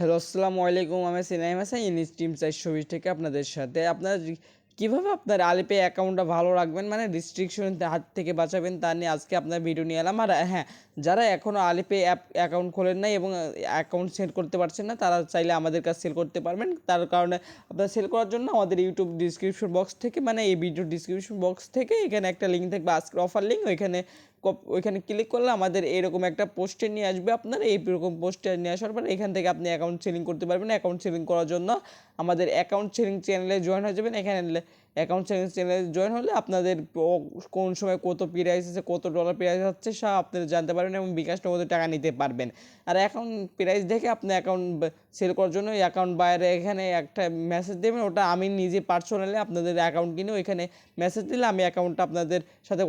Hello, আসসালামু আলাইকুম। আমি সিনাইম হাসান ইনিস টিম ৪২০ থেকে আপনাদের সাথে আপনারা কীভাবে আপনার আলিপে অ্যাকাউন্টটা ভালো রাখবেন, মানে রিস্ট্রিকশন হাত থেকে বাঁচাবেন, তা নিয়ে আজকে আপনার ভিডিও নিয়ে এলাম। আর হ্যাঁ, যারা এখনও আলিপে অ্যাকাউন্ট খোলেন নাই এবং অ্যাকাউন্ট সেল করতে পারছেন না, তারা চাইলে আমাদের কাছে সেল করতে পারবেন। তার কারণে আপনারা সেল করার জন্য আমাদের ইউটিউব ডিসক্রিপশন বক্স থেকে, মানে এই ভিডিও ডিসক্রিপশন বক্স থেকে এখানে একটা লিঙ্ক থাকবে, আজকের অফার লিঙ্ক। ওইখানে ক্লিক করলে আমাদের এরকম একটা পোস্টে নিয়ে আসবে। আপনার এইরকম পোস্টে নিয়ে আসার পর এখান থেকে আপনি অ্যাকাউন্ট সেলিং করতে পারবেন। অ্যাকাউন্ট সেলিং করার জন্য আমাদের অ্যাকাউন্ট সেলিং চ্যানেলে জয়েন হয়ে যাবেন। এখানে অ্যাকাউন্ট সেলিং চ্যানেলে জয়েন হলে আপনাদের কোন সময় কত প্রাইস আছে, কত ডলার প্রাইস হচ্ছে সব আপনারা জানতে পারবেন এবং বিকাশ নগদে টাকা নিতে পারবেন। আর অ্যাকাউন্ট প্রাইস দেখে আপনি অ্যাকাউন্ট সেল করার জন্য অ্যাকাউন্ট বাইরে এখানে একটা মেসেজ দেবেন। ওটা আমি নিজে পার্সোনালি আপনাদের অ্যাকাউন্ট কিনে ওইখানে মেসেজ দিলে আমি অ্যাকাউন্টটা আপনাদের সাথে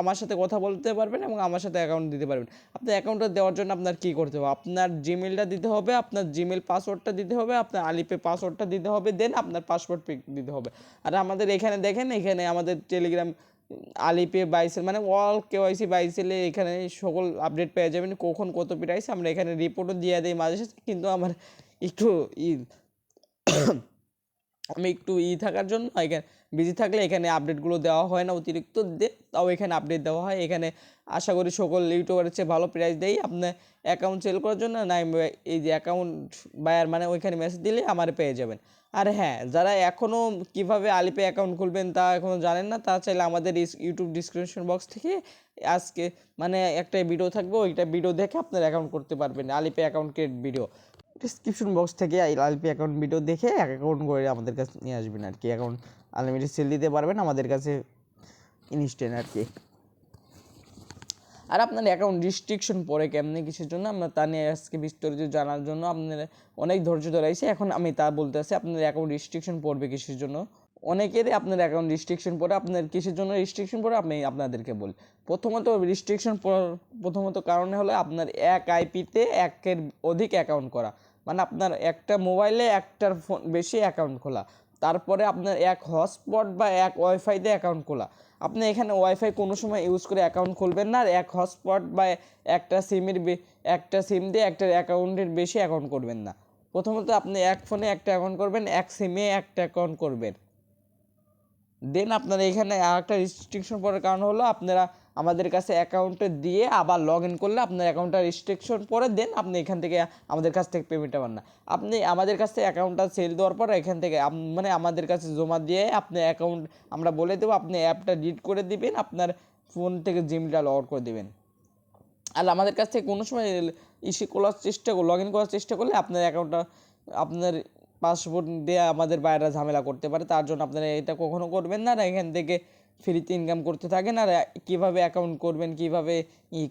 আমার সাথে কথা বলতে পারবেন এবং আমার সাথে অ্যাকাউন্ট দিতে পারবেন। আপনার অ্যাকাউন্টটা দেওয়ার জন্য আপনার কী করতে হবে, আপনার জিমেলটা দিতে হবে, আপনার জিমেল পাসওয়ার্ডটা দিতে হবে, আপনার আলিপে পাসওয়ার্ডটা দিতে হবে, দেন আপনার পাসওয়ার্ড পিক দিতে হবে। আর আমাদের এখানে দেখেন, এখানে আমাদের টেলিগ্রাম আলিপে বাইসেল মানে অল কেওয়াইসি বাইসেলে এখানে সকল আপডেট পেয়ে যাবেন, কখন কত প্রাইস। আমরা এখানে রিপোর্টও দিয়ে দিই মাঝে সাথে, কিন্তু আমার একটু আমি একটু থাকার জন্য এখানে বিজি থাকলে এখানে আপডেটগুলো দেওয়া হয় না অতিরিক্ত, তাও এখানে আপডেট দেওয়া হয়। এখানে আশা করি সকল ইউটিউবারের চেয়ে ভালো প্রাইস দেই আপনার অ্যাকাউন্ট সেল করার জন্য। না এই যে অ্যাকাউন্ট বায়ার মানে ওইখানে মেসেজ দিলে আমার পেয়ে যাবেন। আর হ্যাঁ, যারা এখনও কীভাবে আলিপে অ্যাকাউন্ট খুলবেন তা এখনও জানেন না, তা চাইলে আমাদের ইউটিউব ডিসক্রিপশন বক্স থেকে আজকে মানে একটা ভিডিও থাকবে, ওইটা ভিডিও দেখে আপনার অ্যাকাউন্ট করতে পারবেন। Alipay account create video description box থেকে আলিপি অ্যাকাউন্ট ভিডিও দেখে অ্যাকাউন্ট করে আমাদের কাছে নিয়ে আসবেন আর কি। অ্যাকাউন্ট আনলিমিটেড সেল দিতে পারবেন আমাদের কাছে ইনস্ট্যান্ট আর কি। আর আপনার অ্যাকাউন্ট রিস্ট্রিকশন পড়ে কেমনি কিসের জন্য, আমরা তা নিয়ে আজকে বিস্তারিত জানার জন্য আপনার অনেক ধৈর্য ধরাইছে। এখন আমি তা বলতে আসি আপনার অ্যাকাউন্ট রিস্ট্রিকশন পড়বে কিসের জন্য। অনেকেরই আপনার অ্যাকাউন্ট রিস্ট্রিকশন পড়ে, আপনার কিসের জন্য রিস্ট্রিকশন পড়ে আমি আপনাদেরকে বলি। প্রথমত কারণে হলো আপনার এক আইপিতে একের অধিক অ্যাকাউন্ট করা, মানে আপনার একটা মোবাইলে একটার ফোন বেশি অ্যাকাউন্ট খোলা। তারপরে আপনার এক হটস্পট বা এক ওয়াইফাইতে অ্যাকাউন্ট খোলা। আপনি এখানে ওয়াইফাই কোনো সময় ইউজ করে অ্যাকাউন্ট খুলবেন না। আর এক হটস্পট বা একটা সিম দিয়ে একটা অ্যাকাউন্টের বেশি অ্যাকাউন্ট করবেন না। প্রথমত আপনি এক ফোনে একটা অ্যাকাউন্ট করবেন, এক সিমে একটা অ্যাকাউন্ট করবেন। দেন আপনারা এখানে আরেকটা রিস্ট্রিকশন পড়ার কারণ হলো আপনারা আমাদের কাছে অ্যাকাউন্টে দিয়ে আবার লগ ইন করলে আপনার অ্যাকাউন্টটা রিস্ট্রিকশন পড়ে, দেন আপনি এখান থেকে আমাদের কাছ থেকে পেমেন্টটা পান না। আপনি আমাদের কাছে অ্যাকাউন্টটা সেল দেওয়ার পর এখান থেকে মানে আমাদের কাছে জমা দিয়ে আপনি অ্যাকাউন্ট আমরা বলে দেবো, আপনি অ্যাপটা ডিলিট করে দিবেন, আপনার ফোন থেকে জিমটা লগ আউট করে দেবেন। আর আমাদের কাছ থেকে কোনো সময় লগ ইন করার চেষ্টা করলে আপনার অ্যাকাউন্টটা আপনার পাসওয়ার্ড দিয়ে আমাদের বাইরে ঝামেলা করতে পারে। তার জন্য আপনারা এটা কখনো করবেন না। আর এখান থেকে ফ্রিতে ইনকাম করতে থাকেন। আর কীভাবে অ্যাকাউন্ট করবেন, কীভাবে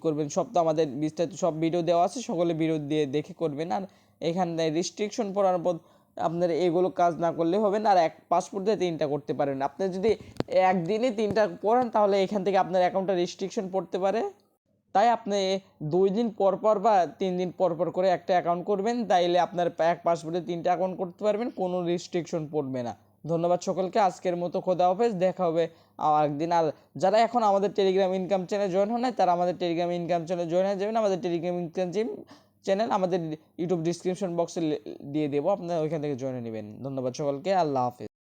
করবেন সব তো আমাদের বিস্তারিত সব ভিডিও দেওয়া আছে, সকলে ভিডিও দিয়ে দেখে করবেন। আর এখানে রিস্ট্রিকশন পড়ার পর আপনার এগুলো কাজ না করলে হবে না। আর পাসপোর্ট দিয়ে 3টা করতে পারেন। আপনি যদি একদিনে 3টা পড়েন তাহলে এখান থেকে আপনার অ্যাকাউন্টটা রিস্ট্রিকশন পড়তে পারে। তাই আপনি 2 দিন পর পর বা 3 দিন পর পর করে একটা অ্যাকাউন্ট করবেন, তাইলে আপনার এক পাসপোর্টে 3টা অ্যাকাউন্ট করতে পারবেন, কোনো রিস্ট্রিকশন পড়বে না। ধন্যবাদ সকলকে, আজকের মতো খোদা হাফেজ, দেখা হবে আরেকদিন। আর যারা এখন আমাদের টেলিগ্রাম ইনকাম চ্যানেল জয়েন হন নাই, তারা আমাদের টেলিগ্রাম ইনকাম চ্যানেল জয়েন হয়ে যাবেন। আমাদের টেলিগ্রাম ইনকাম চ্যানেল আমাদের ইউটিউব ডিসক্রিপশন বক্সে দিয়ে দেবো, আপনারা ওইখান থেকে জয়েন নেবেন। ধন্যবাদ সকলকে, আল্লাহ হাফেজ।